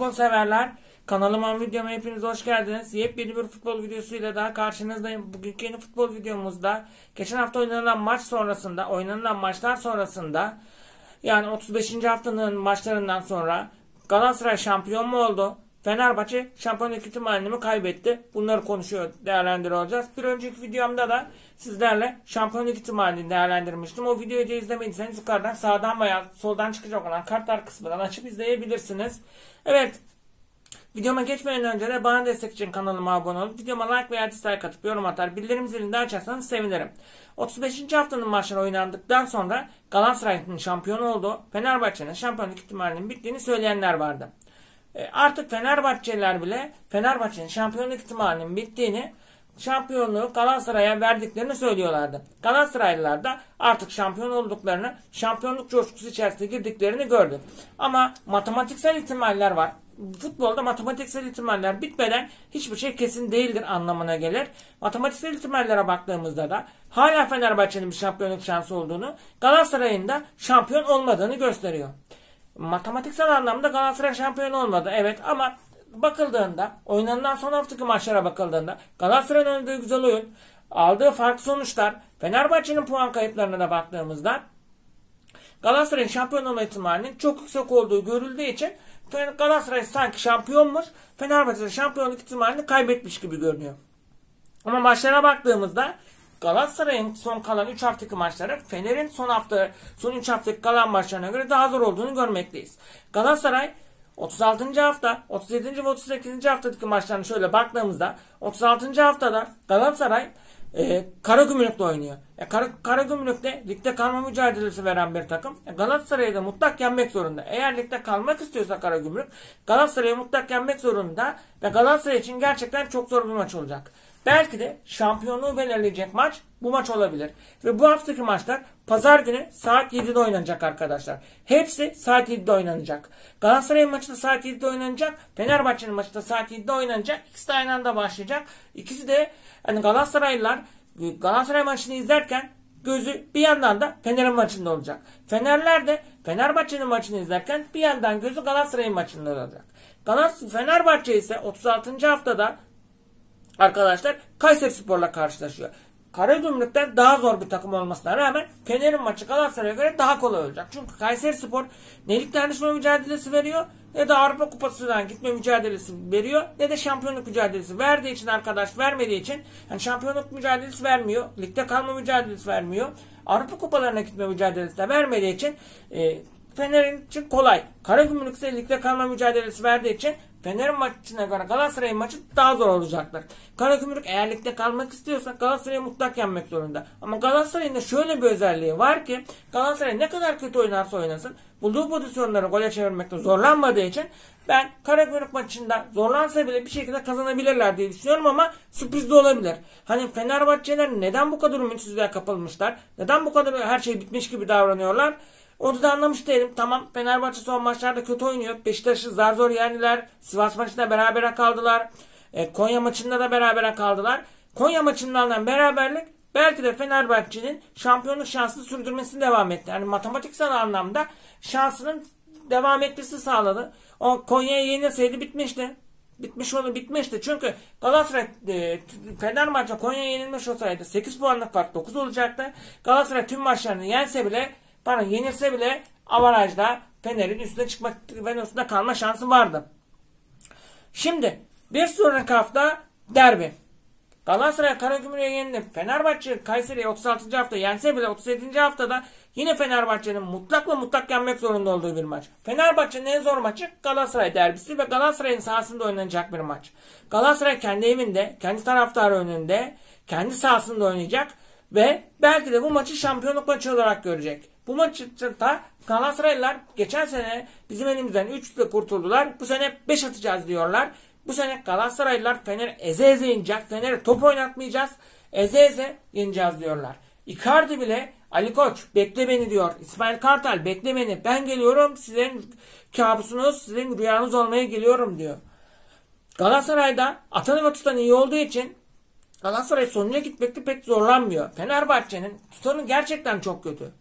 futbol severler. Kanalıma, videoma hepiniz hoş geldiniz. Yepyeni bir futbol videosuyla daha karşınızdayım. Bugünkü yeni futbol videomuzda geçen hafta oynanan maçlar sonrasında yani 35. haftanın maçlarından sonra Galatasaray şampiyon mu oldu? Fenerbahçe şampiyonluk ihtimalini mi kaybetti? Bunları değerlendiriyor olacağız. Bir önceki videomda da sizlerle şampiyonluk ihtimalini değerlendirmiştim. O videoyu da izlemediyseniz yukarıdan sağdan veya soldan çıkacak olan kartlar kısmından açıp izleyebilirsiniz. Evet. Videoma geçmeden önce de bana destek için kanalıma abone olup videoma like veya dislike atıp yorum atar bildirim zilini de açarsanız sevinirim. 35. haftanın maçları oynandıktan sonra Galatasaray'ın şampiyon olduğu, Fenerbahçe'nin şampiyonluk ihtimalinin bittiğini söyleyenler vardı. Artık Fenerbahçeliler bile Fenerbahçe'nin şampiyonluk ihtimalinin bittiğini, şampiyonluğu Galatasaray'a verdiklerini söylüyorlardı. Galatasaraylılar da artık şampiyon olduklarını, şampiyonluk coşkusu içerisinde girdiklerini gördü. Ama matematiksel ihtimaller var. Futbolda matematiksel ihtimaller bitmeden hiçbir şey kesin değildir anlamına gelir. Matematiksel ihtimallere baktığımızda da hala Fenerbahçe'nin bir şampiyonluk şansı olduğunu, Galatasaray'ın da şampiyon olmadığını gösteriyor. Matematiksel anlamda Galatasaray şampiyon olmadı. Evet, ama bakıldığında, oynanan son haftaki maçlara bakıldığında Galatasaray'ın oynadığı güzel oyun, aldığı farklı sonuçlar, Fenerbahçe'nin puan kayıplarına da baktığımızda Galatasaray'ın şampiyon olma ihtimalinin çok yüksek olduğu görüldüğü için Galatasaray sanki şampiyonmuş, Fenerbahçe'nin şampiyonluk ihtimalini kaybetmiş gibi görünüyor. Ama maçlara baktığımızda Galatasaray'ın son kalan 3 haftaki maçları Fener'in son 3 haftaki kalan maçlarına göre daha zor olduğunu görmekteyiz. Galatasaray 36. hafta, 37. ve 38. haftadaki maçlarına şöyle baktığımızda 36. haftada Galatasaray Karagümrük'le oynuyor. Karagümrük'te ligde kalma mücadelesi veren bir takım. Galatasaray'ı da mutlak yenmek zorunda. Eğer ligde kalmak istiyorsa Karagümrük, Galatasaray'ı mutlak yenmek zorunda ve Galatasaray için gerçekten çok zor bir maç olacak. Belki de şampiyonluğu belirleyecek maç bu maç olabilir. Ve bu haftaki maçlar pazar günü saat 7'de oynanacak arkadaşlar. Hepsi saat 7'de oynanacak. Galatasaray'ın maçı da saat 7'de oynanacak. Fenerbahçe'nin maçı da saat 7'de oynanacak. İkisi de aynı anda başlayacak. İkisi de Galatasaraylılar Galatasaray maçını izlerken gözü bir yandan da Fener'in maçında olacak. Fenerler de Fenerbahçe'nin maçını izlerken bir yandan gözü Galatasaray'ın maçında olacak. Fenerbahçe ise 36. haftada arkadaşlar Kayserispor'la karşılaşıyor. Karagümrük'ten daha zor bir takım olmasına rağmen Fener'in maçı Galatasaray'a göre daha kolay olacak. Çünkü Kayserispor ne ligden düşme mücadelesi veriyor, ne de Avrupa Kupası'ndan gitme mücadelesi veriyor, ne de şampiyonluk mücadelesi verdiği için vermediği için, yani şampiyonluk mücadelesi vermiyor, ligde kalma mücadelesi vermiyor, Avrupa Kupalarına gitme mücadelesi de vermediği için Fener'in için kolay. Karagümrük ise ligde kalma mücadelesi verdiği için Fener'in maçına göre Galatasaray'ın maçı daha zor olacaktır. Karagümrük eğer ligde kalmak istiyorsa Galatasaray'ı mutlak yenmek zorunda. Ama Galatasaray'ın da şöyle bir özelliği var ki Galatasaray ne kadar kötü oynarsa oynasın bulduğu pozisyonları gole çevirmekte zorlanmadığı için ben Karagümrük maçında zorlansa bile bir şekilde kazanabilirler diye düşünüyorum, ama sürpriz de olabilir. Hani Fenerbahçeler neden bu kadar ümitsizliğe kapılmışlar? Neden bu kadar her şey bitmiş gibi davranıyorlar? Onu da anlamış değilim. Tamam, Fenerbahçe son maçlarda kötü oynuyor. Beşiktaş'ı zar zor yendiler. Sivas maçında berabere kaldılar. Konya maçında da berabere kaldılar. Konya maçından beraberlik belki de Fenerbahçe'nin şampiyonluk şansını sürdürmesini devam etti. Yani matematiksel anlamda şansının devam etmesi sağladı. O Konya'ya yenilseydi bitmişti. Bitmişti. Çünkü Galatasaray Fenerbahçe Konya'ya yenilmiş olsaydı 8 puanlık fark 9 olacaktı. Galatasaray tüm maçlarını yenilse bile avarajda Fener'in üstüne çıkmak ve üstüne kalma şansı vardı. Şimdi bir sonraki hafta derbi. Galatasaray Karagümrük'e yenildi. Fenerbahçe Kayseri'ye 36. hafta yense bile 37. haftada yine Fenerbahçe'nin mutlak yenmek zorunda olduğu bir maç. Fenerbahçe'nin en zor maçı Galatasaray derbisi ve Galatasaray'ın sahasında oynanacak bir maç. Galatasaray kendi evinde, kendi taraftarı önünde, kendi sahasında oynayacak ve belki de bu maçı şampiyonluk maçı olarak görecek. Bu maçta Galatasaraylılar geçen sene bizim elimizden 3'le kurtuldular. Bu sene 5 atacağız diyorlar. Bu sene Galatasaraylılar Fener'i eze yenecek. Fener'e top oynatmayacağız. Eze yeneceğiz diyorlar. Icardi bile Ali Koç bekle beni diyor. İsmail Kartal bekle beni. Ben geliyorum, sizin kabusunuz, sizin rüyanız olmaya geliyorum diyor. Galatasaray'da atanı ve tutan iyi olduğu için Galatasaray sonuca gitmekte pek zorlanmıyor. Fenerbahçe'nin tutanı gerçekten çok kötü.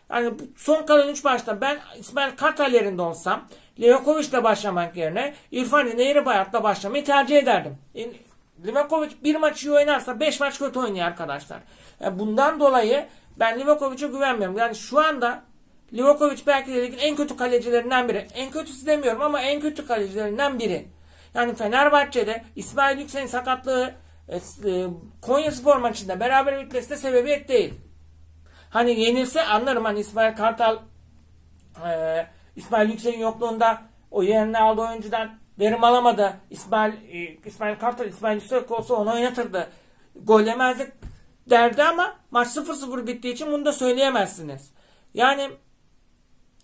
Yani son kalan 3 maçta ben İsmail Kartal yerinde olsam Livakovic'le başlamak yerine İrfan Nehribayat'la başlamayı tercih ederdim. Livakovic bir maç iyi oynarsa 5 maç kötü oynuyor arkadaşlar. Bundan dolayı ben Livakovic'e güvenmiyorum. Yani şu anda Livakovic belki de ligin en kötü kalecilerinden biri. En kötüsü demiyorum ama en kötü kalecilerinden biri. Yani Fenerbahçe'de İsmail Yüksek'in sakatlığı Konyaspor maçında beraber bitmesi de sebebiyet değil. Hani yenilse anlarım, hani İsmail Yüksek'in yokluğunda o yerine aldığı oyuncudan verim alamadı. İsmail Kartal, İsmail Yüksek olsa onu oynatırdı. Gol yemezdik derdi ama maç 0-0 bittiği için bunu da söyleyemezsiniz. Yani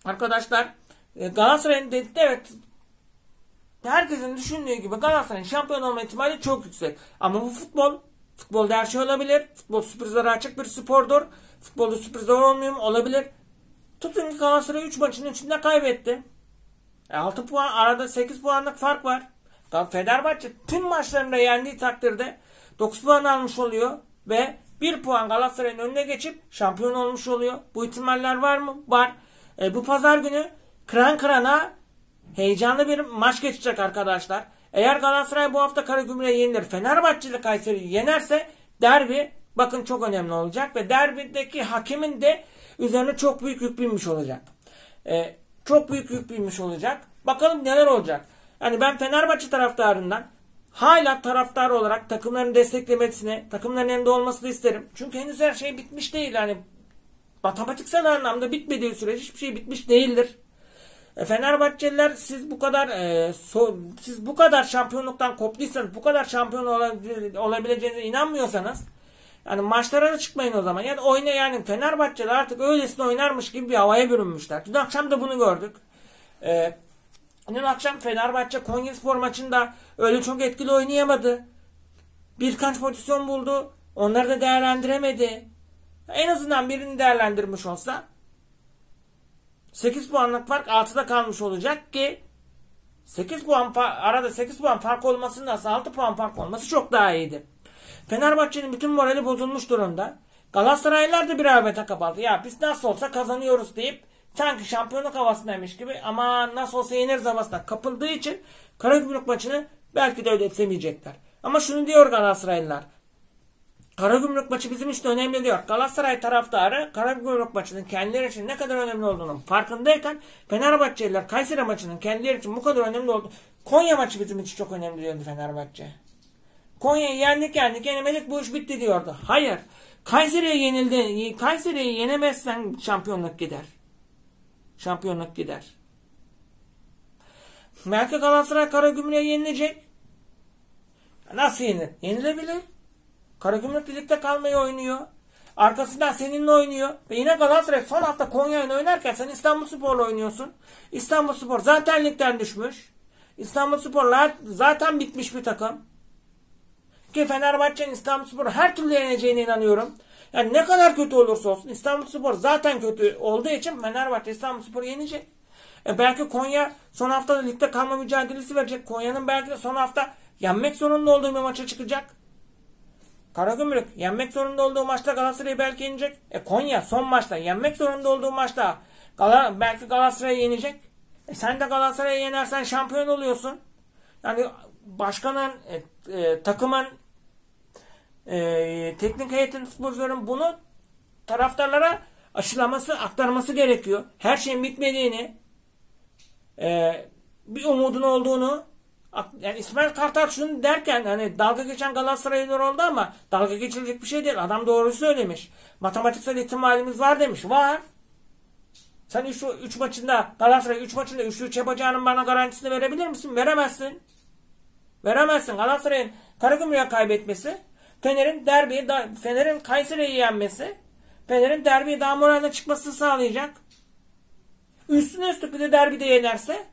arkadaşlar Galatasaray'ın dedik de evet, herkesin düşündüğü gibi Galatasaray'ın şampiyon olma ihtimali çok yüksek. Ama bu futbolda her şey olabilir. Futbol sürprizlere açık bir spordur. Futbolda sürprizler olmuyor mu? Olabilir. Tutun ki Galatasaray 3 maçın 3'ünde kaybetti. 6 puan, arada 8 puanlık fark var. Fenerbahçe tüm maçlarında yendiği takdirde 9 puan almış oluyor ve 1 puan Galatasaray'ın önüne geçip şampiyon olmuş oluyor. Bu ihtimaller var mı? Var. Bu pazar günü kıran kırana heyecanlı bir maç geçecek arkadaşlar. Eğer Galatasaray bu hafta Karagümrük'e yenilir, Fenerbahçe ile Kayseri'yi yenerse derbi bakın çok önemli olacak ve derbideki hakemin de üzerine çok büyük yük binmiş olacak. Çok büyük yük binmiş olacak. Bakalım neler olacak. Yani ben Fenerbahçe taraftarından hala taraftar olarak takımların desteklemesini, takımların yanında olmasını isterim. Çünkü henüz her şey bitmiş değil. Yani matematiksel anlamda bitmediği sürece hiçbir şey bitmiş değildir. Fenerbahçeliler siz bu kadar şampiyonluktan koptuysanız, bu kadar şampiyon olabileceğinize inanmıyorsanız yani maçlara da çıkmayın o zaman. Yani Fenerbahçeliler artık öylesine oynarmış gibi bir havaya bürünmüşler. Dün akşam da bunu gördük. Dün akşam Fenerbahçe Konyaspor maçında öyle çok etkili oynayamadı. Birkaç pozisyon buldu. Onları da değerlendiremedi. En azından birini değerlendirmiş olsa 8 puanlık fark 6'da kalmış olacak ki 8 puan arada 8 puan fark olmasının aslında 6 puan fark olması çok daha iyiydi. Fenerbahçe'nin bütün morali bozulmuş durumda. Galatasaraylılar da bir rağbete kapaldı. Ya biz nasıl olsa kazanıyoruz deyip sanki şampiyonluk havasındaymış gibi ama nasıl olsa yeneriz havasına kapıldığı için Karagümrük maçını belki de ödetsemeyecekler. Ama şunu diyor Galatasaraylılar. Karagümrük maçı bizim için önemli diyor. Galatasaray taraftarı Karagümrük maçının kendileri için ne kadar önemli olduğunun farkındayken Fenerbahçeliler Kayseri maçının kendileri için bu kadar önemli olduğunu, Konya maçı bizim için çok önemli diyordu Fenerbahçe. Konya'yı yendik yenemedik bu iş bitti diyordu. Hayır. Kayseri'ye yenildi. Kayseri'yi yenemezsen şampiyonluk gider. Şampiyonluk gider. Belki Galatasaray Karagümrük'e yenilecek. Nasıl yenir? Yenilebilir. Karagümrük birlikte kalmayı oynuyor. Arkasından seninle oynuyor. Ve yine Galatasaray son hafta Konya'yla oynarken sen İstanbulspor'la oynuyorsun. İstanbulspor zaten ligden düşmüş. İstanbulspor zaten bitmiş bir takım. Ki Fenerbahçe'nin İstanbulspor'u her türlü yeneceğine inanıyorum. Yani ne kadar kötü olursa olsun İstanbulspor zaten kötü olduğu için Fenerbahçe İstanbulspor'u yenecek. Belki Konya son hafta ligde kalma mücadelesi verecek. Konya'nın belki de son hafta yenmek zorunda olduğu bir maça çıkacak. Karagümrük yenmek zorunda olduğu maçta Galatasaray'ı belki yenecek. Konya son maçta yenmek zorunda olduğu maçta belki Galatasaray'ı yenecek. Sen de Galatasaray'ı yenersen şampiyon oluyorsun. Yani başkanın, takımın, teknik heyetin, futbolcuların bunu taraftarlara aşılaması, aktarması gerekiyor. Her şeyin bitmediğini, bir umudun olduğunu. Yani İsmail Kartal şunu derken hani dalga geçen Galatasaraylılar oldu ama dalga geçilecek bir şey değil. Adam doğru söylemiş. Matematiksel ihtimalimiz var demiş. Var. Sen 3 maçında Galatasaray 3 maçında 3-3 yapacağının bana garantisini verebilir misin? Veremezsin. Veremezsin. Galatasaray'ın Karagümrük'e kaybetmesi, Fener'in Kayseri'yi yenmesi, Fener'in derbiye daha moralde çıkmasını sağlayacak. Üstüne üstlük bir de derbide yenerse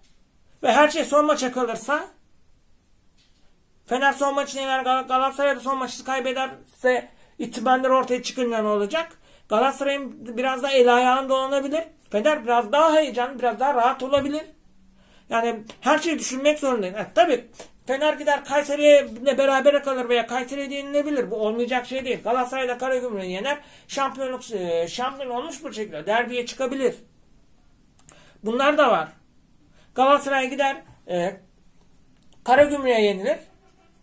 ve her şey son maça kalırsa, Fener son maçını yener, Galatasaray da son maçı kaybederse ihtimaller ortaya çıkınca ne olacak? Galatasaray'ın biraz daha el ayağına dolanabilir. Fener biraz daha heyecanlı, biraz daha rahat olabilir. Yani her şeyi düşünmek zorundayız. Tabii Fener gider Kayseri'yle berabere kalır veya Kayseri'ye de yenilebilir. Bu olmayacak şey değil. Galatasaray'da Karagümrük'ü yener. Şampiyon olmuş bir şekilde derbiye çıkabilir. Bunlar da var. Galatasaray gider Karagümrük'e yenilir.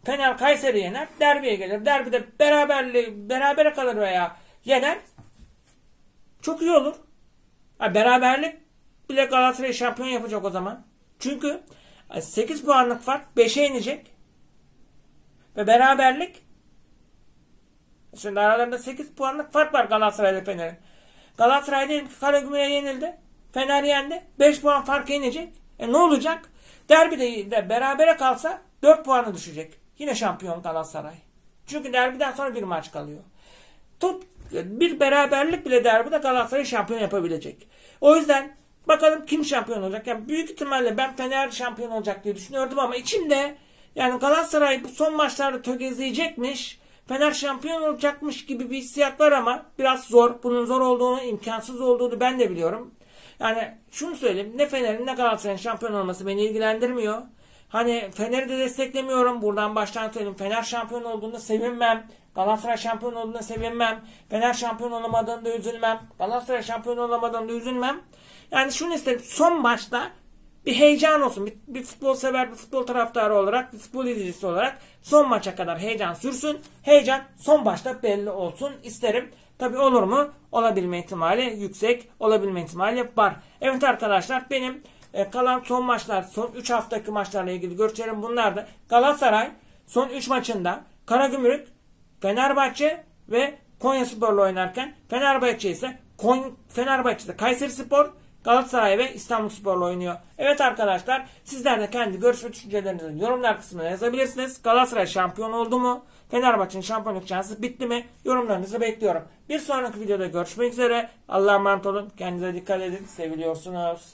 Fener Kayseri yener. Derbiye gelir. Derbide berabere kalır veya yener. Çok iyi olur. Beraberlik bile Galatasaray şampiyon yapacak o zaman. Çünkü 8 puanlık fark 5'e inecek. Ve beraberlik, şimdi aralarında 8 puanlık fark var Galatasaray ile Fener'in. Galatasaray diyelim ki Karagümrük'e yenildi. Fener yendi. 5 puan farka inecek. Ne olacak? Derbide de berabere kalsa 4 puanı düşecek. Yine şampiyon Galatasaray. Çünkü derbiden sonra bir maç kalıyor. Bir beraberlik bile derbide Galatasaray şampiyon yapabilecek. O yüzden bakalım kim şampiyon olacak. Yani büyük ihtimalle ben Fener şampiyon olacak diye düşünüyordum ama içimde yani Galatasaray bu son maçlarda tökezleyecekmiş, Fener şampiyon olacakmış gibi bir hissiyat var ama biraz zor. Bunun zor olduğunu, imkansız olduğunu ben de biliyorum. Yani şunu söyleyeyim. Ne Fener'in ne Galatasaray'ın şampiyon olması beni ilgilendirmiyor. Hani Fener'i de desteklemiyorum. Buradan baştan söyleyeyim. Fener şampiyon olduğunda sevinmem. Galatasaray şampiyon olduğunda sevinmem. Fener şampiyon olamadığında üzülmem. Galatasaray şampiyon olamadığında üzülmem. Yani şunu isterim. Son maçta bir heyecan olsun. Bir futbol sever, bir futbol taraftarı olarak, bir futbol izleyicisi olarak son maça kadar heyecan sürsün. Heyecan son maçta belli olsun isterim. Tabii olur mu? Olabilme ihtimali yüksek. Olabilme ihtimali var. Evet arkadaşlar, benim kalan son maçlar, son 3 haftaki maçlarla ilgili görüşlerim bunlar da. Galatasaray son 3 maçında Karagümrük, Fenerbahçe ve Konyaspor'la oynarken Fenerbahçe'de Kayserispor, Galatasaray ve İstanbulspor'la oynuyor. Evet arkadaşlar, sizler de kendi görüş ve düşüncelerinizi yorumlar kısmına yazabilirsiniz. Galatasaray şampiyon oldu mu? Fenerbahçe'nin şampiyonluk şansı bitti mi? Yorumlarınızı bekliyorum. Bir sonraki videoda görüşmek üzere. Allah'a emanet olun. Kendinize dikkat edin. Seviliyorsunuz.